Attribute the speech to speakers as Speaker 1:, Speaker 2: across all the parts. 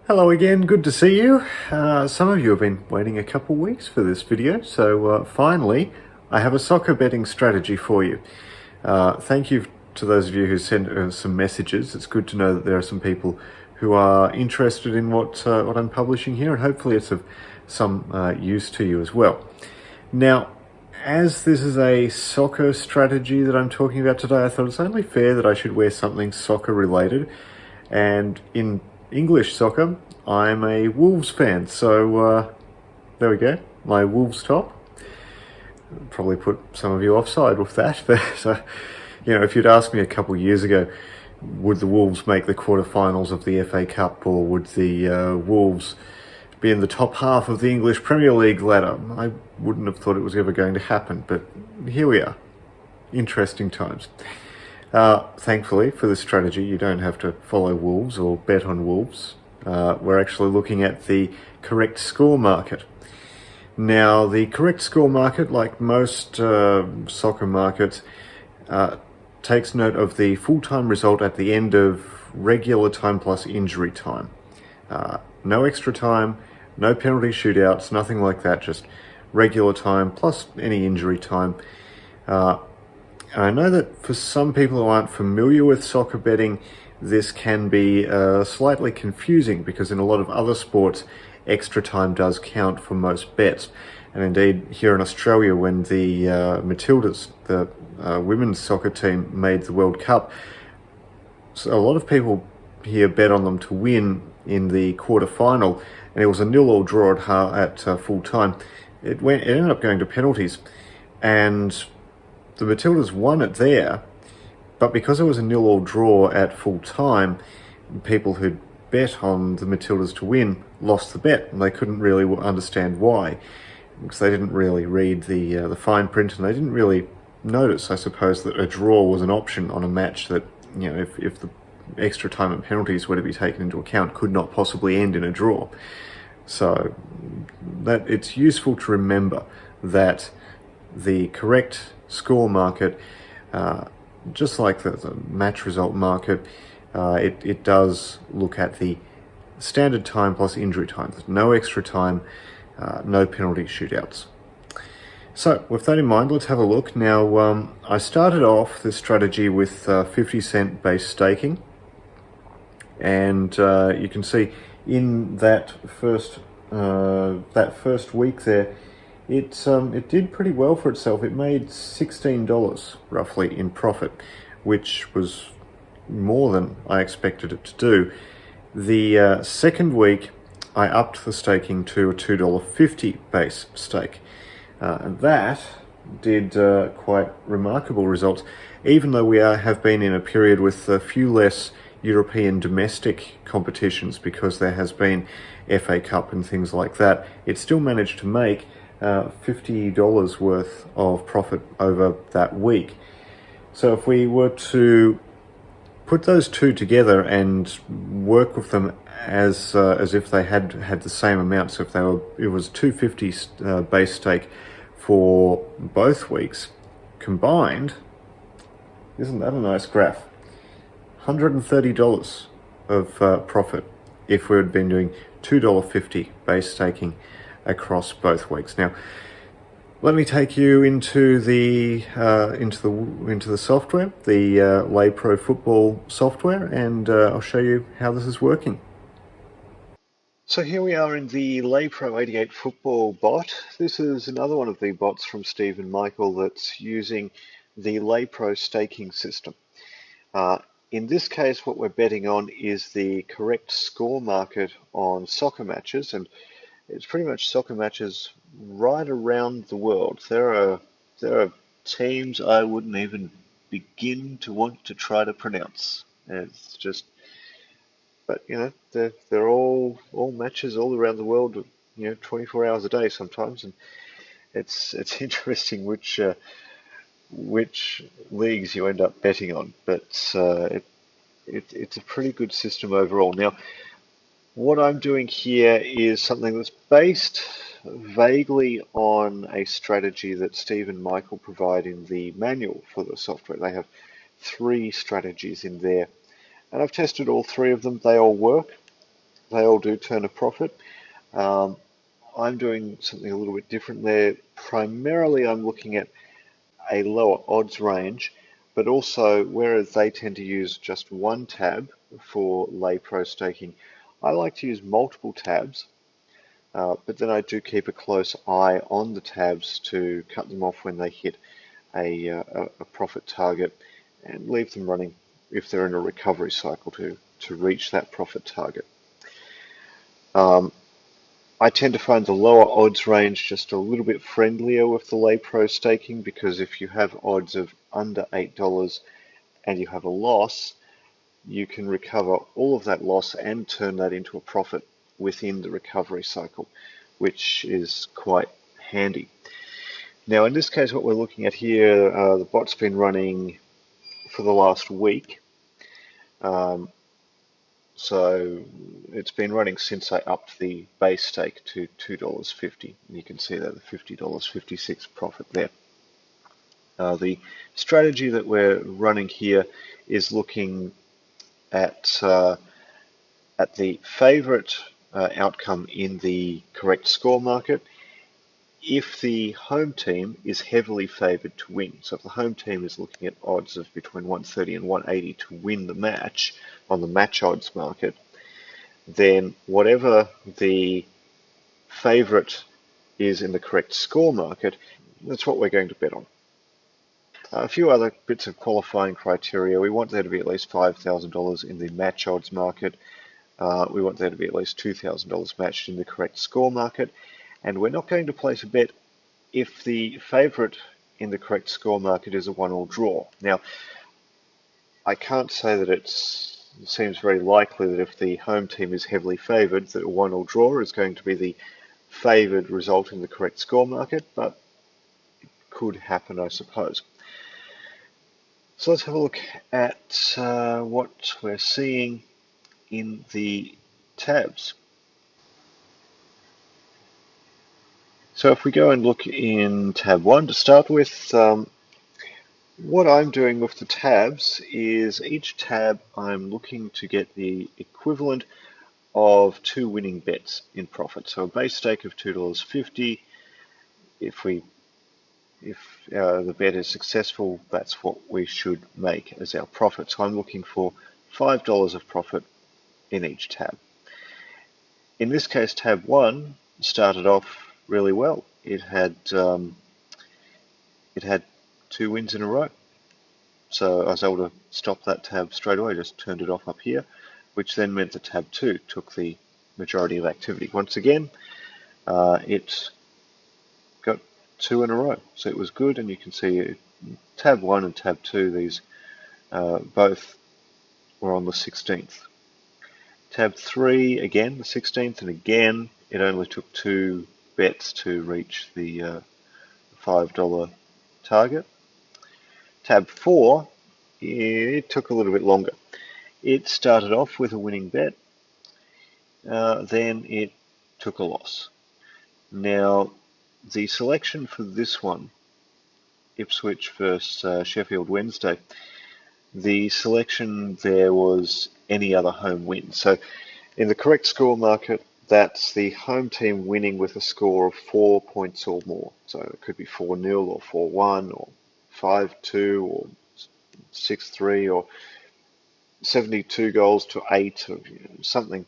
Speaker 1: Hello again, good to see you. Some of you have been waiting a couple weeks for this video, so finally I have a soccer betting strategy for you. Thank you to those of you who sent some messages. It's good to know that there are some people who are interested in what I'm publishing here, and hopefully it's of some use to you as well. Now, as this is a soccer strategy that I'm talking about today, I thought it's only fair that I should wear something soccer related, and in English soccer, I'm a Wolves fan, so there we go, my Wolves top. Probably put some of you offside with that, but if you'd asked me a couple of years ago, would the Wolves make the quarterfinals of the FA Cup, or would the Wolves be in the top half of the English Premier League ladder, I wouldn't have thought it was ever going to happen, but here we are. Interesting times. Thankfully, for this strategy, you don't have to follow Wolves or bet on Wolves. We're actually looking at the correct score market. Now, the correct score market, like most soccer markets, takes note of the full-time result at the end of regular time plus injury time. No extra time, no penalty shootouts, nothing like that, just regular time plus any injury time. And I know that for some people who aren't familiar with soccer betting, this can be slightly confusing, because in a lot of other sports, extra time does count for most bets. And indeed, here in Australia, when the Matildas, the women's soccer team, made the World Cup, so a lot of people here bet on them to win in the quarter-final, and it was a 0-0 draw at full time. It ended up going to penalties, and the Matildas won it there, but because it was a 0-0 draw at full time, people who'd bet on the Matildas to win lost the bet, and they couldn't really understand why, because they didn't really read the fine print, and they didn't really notice, I suppose, that a draw was an option on a match that, if the extra time and penalties were to be taken into account, could not possibly end in a draw. So that it's useful to remember that the correct score market, just like the match result market, it does look at the standard time plus injury time. There's no extra time, no penalty shootouts. So with that in mind, let's have a look. Now, I started off this strategy with 50-cent base staking, and you can see in that first week there, it did pretty well for itself. It made $16 roughly in profit, which was more than I expected it to do. The second week, I upped the staking to a $2.50 base stake. And that did quite remarkable results, even though we have been in a period with a few less European domestic competitions, because there has been FA Cup and things like that. It still managed to make $50 worth of profit over that week. So if we were to put those two together and work with them as if they had the same amount, so if it was $2.50 base stake for both weeks combined, isn't that a nice graph? $130 of profit if we had been doing $2.50 base staking across both weeks. Now, let me take you into the software, the LayProFootball software, and I'll show you how this is working. So here we are in the LayPro 88 football bot. This is another one of the bots from Steve and Michael that's using the LayPro staking system. In this case, what we're betting on is the correct score market on soccer matches, and it's pretty much soccer matches right around the world. There are teams I wouldn't even begin to want to try to pronounce. It's just, but they're all matches all around the world, 24 hours a day sometimes, and it's interesting which leagues you end up betting on, but it's a pretty good system overall. Now, what I'm doing here is something that's based vaguely on a strategy that Steve and Michael provide in the manual for the software. They have 3 strategies in there, and I've tested all 3 of them. They all work. they all do turn a profit. Um, I'm doing something a little bit different there. Primarily, I'm looking at a lower odds range, but also whereas they tend to use just one tab for LayPro staking, I like to use multiple tabs, but then I do keep a close eye on the tabs to cut them off when they hit a profit target and leave them running if they're in a recovery cycle to reach that profit target. Um, I tend to find the lower odds range just a little bit friendlier with the LayPro staking because if you have odds of under $8 and you have a loss, you can recover all of that loss and turn that into a profit within the recovery cycle, which is quite handy. Now, in this case, what we're looking at here, the bot's been running for the last week. Um, So it's been running since I upped the base stake to $2.50. And you can see that the $50.56 profit there. The strategy that we're running here is looking at the favorite outcome in the correct score market if the home team is heavily favored to win. So if the home team is looking at odds of between 130 and 180 to win the match on the match odds market, then whatever the favorite is in the correct score market, that's what we're going to bet on. A few other bits of qualifying criteria. We want there to be at least $5,000 in the match odds market. We want there to be at least $2,000 matched in the correct score market. And we're not going to place a bet if the favorite in the correct score market is a 1-all draw. Now, I can't say that it seems very likely that if the home team is heavily favored, that a 1-all draw is going to be the favored result in the correct score market, but it could happen, I suppose. So let's have a look at what we're seeing in the tabs. So if we go and look in tab 1 to start with, what I'm doing with the tabs is each tab I'm looking to get the equivalent of 2 winning bets in profit. So a base stake of $2.50. If the bet is successful, that's what we should make as our profit. So I'm looking for $5 of profit in each tab. In this case, tab 1 started off really well. It had 2 wins in a row. So I was able to stop that tab straight away, just turned it off up here, which then meant that tab 2 took the majority of activity. Once again, it got 2 in a row, so it was good, and you can see tab 1 and tab 2, these both were on the 16th. Tab 3, again, the 16th, and again, it only took 2 bets to reach the $5 target. Tab 4, it took a little bit longer. It started off with a winning bet, then it took a loss. Now, the selection for this one, Ipswich versus Sheffield Wednesday, the selection there was any other home win. So in the correct score market, that's the home team winning with a score of 4 points or more. So it could be 4-0 or 4-1 or 5-2 or 6-3 or 72 goals to 8 or something.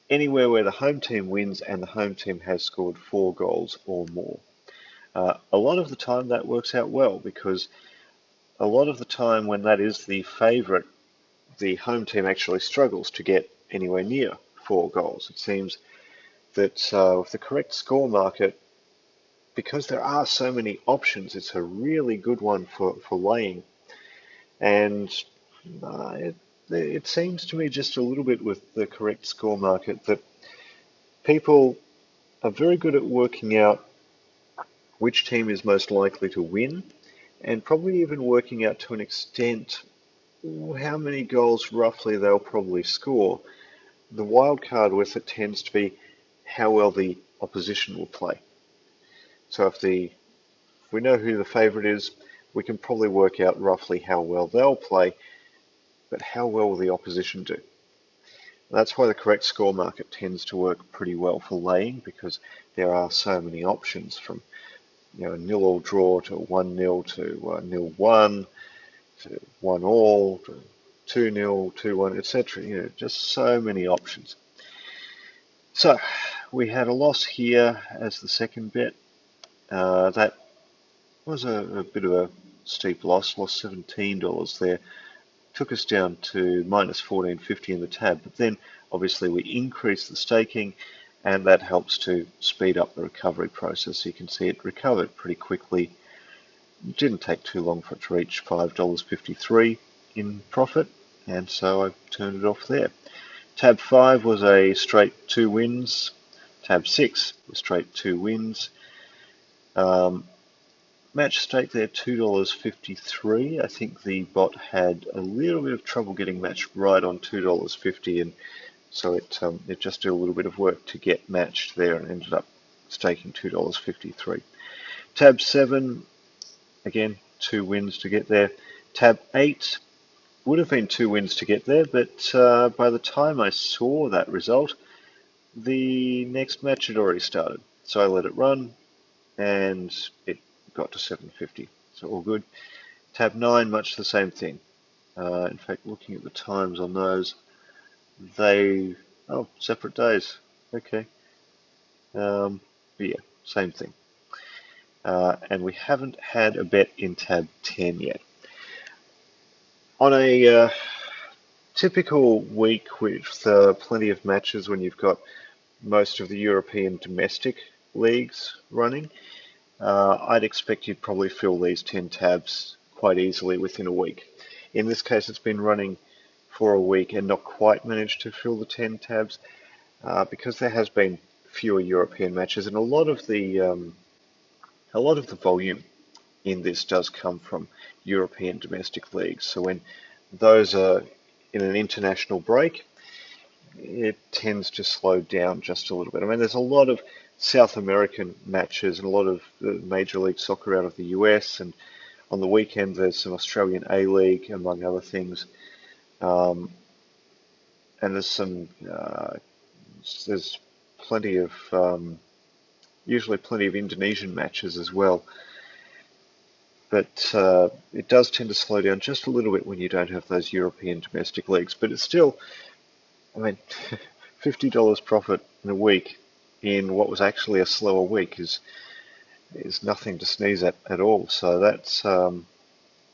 Speaker 1: Anywhere where the home team wins and the home team has scored 4 goals or more. A lot of the time that works out well because a lot of the time when that is the favourite, the home team actually struggles to get anywhere near 4 goals. It seems that with the correct score market, because there are so many options, it's a really good one for laying. And it seems to me just a little bit with the correct score market that people are very good at working out which team is most likely to win and probably even working out to an extent how many goals roughly they'll probably score. The wild card with it tends to be how well the opposition will play. So if we know who the favourite is, we can probably work out roughly how well they'll play, but how well will the opposition do? That's why the correct score market tends to work pretty well for laying, because there are so many options from a 0-all draw to 1-0 to 0-1 to 1-all to 2-0, 2-1, etc. Just so many options. So we had a loss here as the second bet. That was a bit of a steep loss, lost $17 there. Took us down to minus 14.50 in the tab, but then obviously we increased the staking, and that helps to speed up the recovery process. You can see it recovered pretty quickly. It didn't take too long for it to reach $5.53 in profit, and so I turned it off there. Tab 5 was a straight 2 wins. Tab 6 was straight 2 wins. Match stake there, $2.53. I think the bot had a little bit of trouble getting matched right on $2.50, and so it just did a little bit of work to get matched there and ended up staking $2.53. Tab 7, again, 2 wins to get there. Tab 8 would have been 2 wins to get there, but by the time I saw that result, the next match had already started. So I let it run, and it got to 750, so all good. Tab 9, much the same thing. In fact, looking at the times on those, separate days. Okay. But yeah, same thing. And we haven't had a bet in tab 10 yet. On a typical week with plenty of matches, when you've got most of the European domestic leagues running, I'd expect you'd probably fill these 10 tabs quite easily within a week. In this case, it's been running for a week and not quite managed to fill the 10 tabs because there has been fewer European matches, and a lot of the volume in this does come from European domestic leagues. So when those are in an international break, it tends to slow down just a little bit. I mean, there's a lot of South American matches and a lot of Major League Soccer out of the US, and on the weekend there's some Australian A-League, among other things. And there's plenty of, usually plenty of Indonesian matches as well. But it does tend to slow down just a little bit when you don't have those European domestic leagues. But it's still, I mean, $50 profit in a week in what was actually a slower week is nothing to sneeze at all. So that's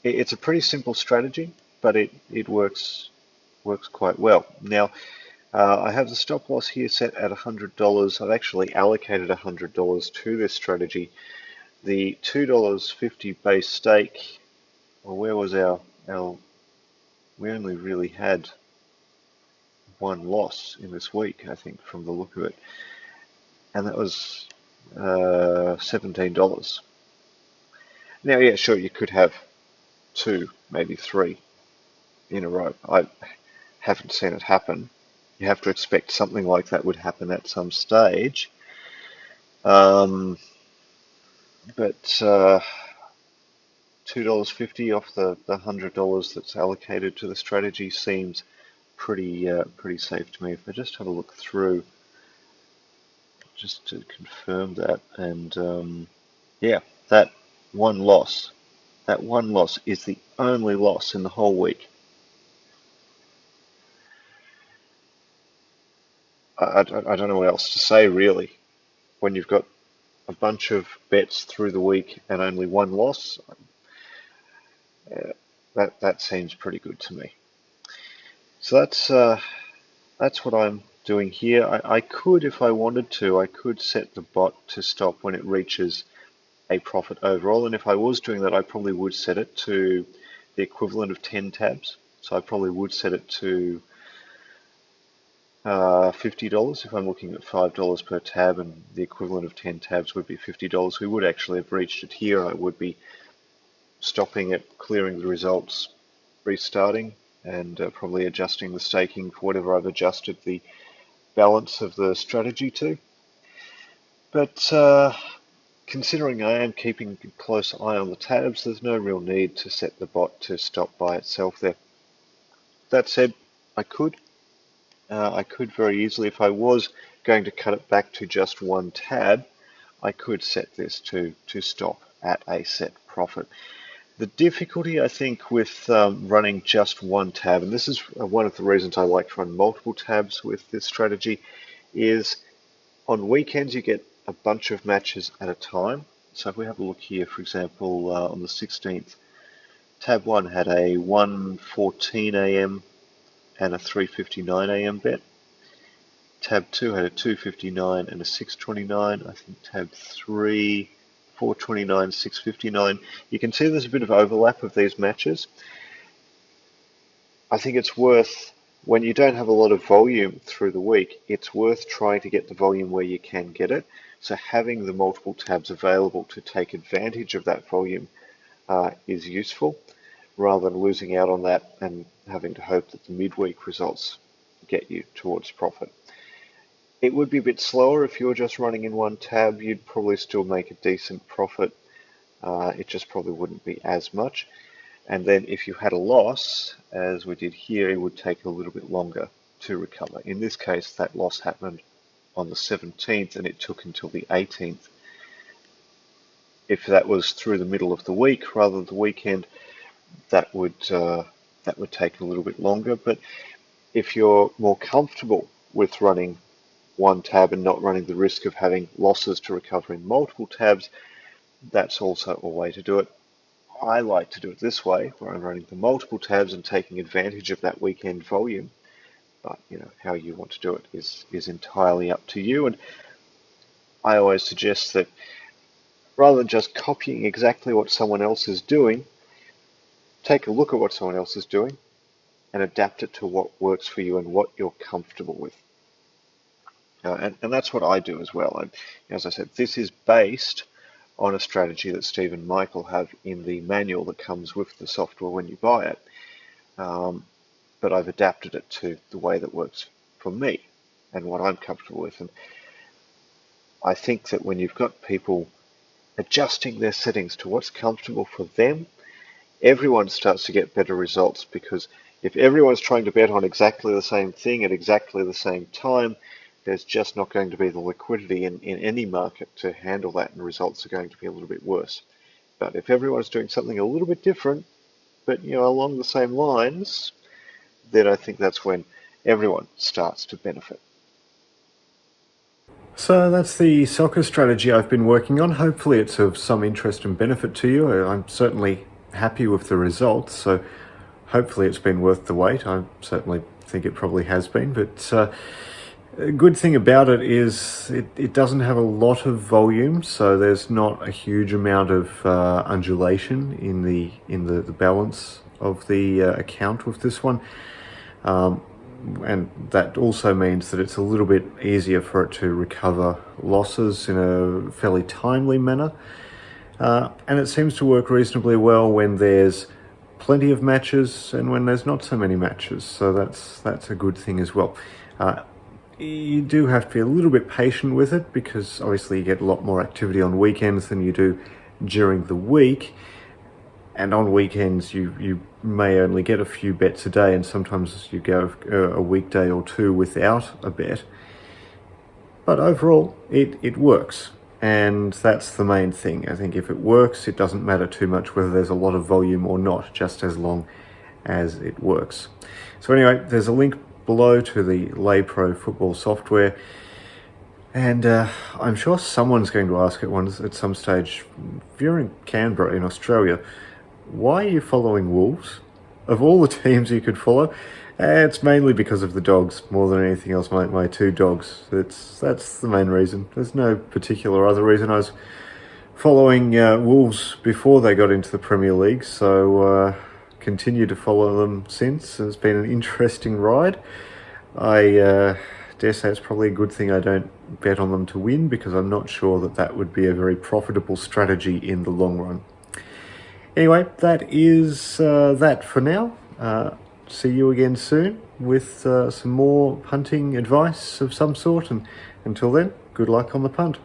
Speaker 1: it's a pretty simple strategy, but it works quite well. Now, I have the stop loss here set at $100. I've actually allocated $100 to this strategy. The $2.50 base stake, well, where was our we only really had one loss in this week, I think, from the look of it, and that was $17. Now, yeah, sure, you could have 2, maybe 3 in a row. I haven't seen it happen. You have to expect something like that would happen at some stage. But $2.50 off the $100 that's allocated to the strategy seems pretty safe to me. If I just have a look through, just to confirm that, and yeah, that one loss is the only loss in the whole week. I don't know what else to say, really. When you've got a bunch of bets through the week and only one loss, that seems pretty good to me. So that's what I'm doing here. I could, if I wanted to, I could set the bot to stop when it reaches a profit overall, and if I was doing that, I probably would set it to the equivalent of 10 tabs. So I probably would set it to $50 if I'm looking at $5 per tab, and the equivalent of 10 tabs would be $50. We would actually have reached it here. I would be stopping it, clearing the results, restarting, and probably adjusting the staking for whatever I've adjusted the balance of the strategy to. But considering I am keeping a close eye on the tabs, there's no real need to set the bot to stop by itself there. That said, I could. I could very easily, if I was going to cut it back to just one tab, I could set this to stop at a set profit. The difficulty, I think, with running just one tab, and this is one of the reasons I like to run multiple tabs with this strategy, is on weekends you get a bunch of matches at a time. So if we have a look here, for example, on the 16th, tab 1 had a 1:14 a.m. and a 3:59 a.m. bet. Tab 2 had a 2:59 and a 6:29. I think tab 3, 4:29, 6:59. You can see there's a bit of overlap of these matches. I think it's worth, when you don't have a lot of volume through the week, it's worth trying to get the volume where you can get it. So having the multiple tabs available to take advantage of that volume is useful, rather than losing out on that and having to hope that the midweek results get you towards profit. It would be a bit slower if you're just running in one tab. You'd probably still make a decent profit. It just probably wouldn't be as much. And then if you had a loss, as we did here, it would take a little bit longer to recover. In this case, that loss happened on the 17th and it took until the 18th. If that was through the middle of the week rather than the weekend, that would take a little bit longer. But if you're more comfortable with running one tab and not running the risk of having losses to recover in multiple tabs, that's also a way to do it. I like to do it this way, where I'm running the multiple tabs and taking advantage of that weekend volume. But how you want to do it is entirely up to you. And I always suggest that rather than just copying exactly what someone else is doing, take a look at what someone else is doing and adapt it to what works for you and what you're comfortable with. And that's what I do as well. And as I said, this is based on a strategy that Steve and Michael have in the manual that comes with the software when you buy it. But I've adapted it to the way that works for me and what I'm comfortable with. And I think that when you've got people adjusting their settings to what's comfortable for them, everyone starts to get better results, because if everyone's trying to bet on exactly the same thing at exactly the same time, there's just not going to be the liquidity in any market to handle that, and results are going to be a little bit worse. But if everyone's doing something a little bit different, but along the same lines, then I think that's when everyone starts to benefit. So that's the soccer strategy I've been working on. Hopefully it's of some interest and benefit to you. I'm certainly happy with the results, so hopefully it's been worth the wait. I certainly think it probably has been, but a good thing about it is it doesn't have a lot of volume, so there's not a huge amount of undulation in the balance of the account with this one. And that also means that it's a little bit easier for it to recover losses in a fairly timely manner. And it seems to work reasonably well when there's plenty of matches and when there's not so many matches. So that's a good thing as well. You do have to be a little bit patient with it, because obviously you get a lot more activity on weekends than you do during the week. And on weekends, you may only get a few bets a day, and sometimes you go a weekday or two without a bet. But overall, it works, and that's the main thing. I think if it works, it doesn't matter too much whether there's a lot of volume or not, just as long as it works. So anyway, there's a link below to the LayProFootball software. And I'm sure someone's going to ask at some stage, if you're in Canberra in Australia, why are you following Wolves? Of all the teams you could follow, it's mainly because of the dogs more than anything else. My two dogs. That's the main reason. There's no particular other reason. I was following Wolves before they got into the Premier League, so continue to follow them since. It's been an interesting ride. I dare say it's probably a good thing I don't bet on them to win, because I'm not sure that would be a very profitable strategy in the long run. Anyway, that is that for now. See you again soon with some more punting advice of some sort, and until then, good luck on the punt.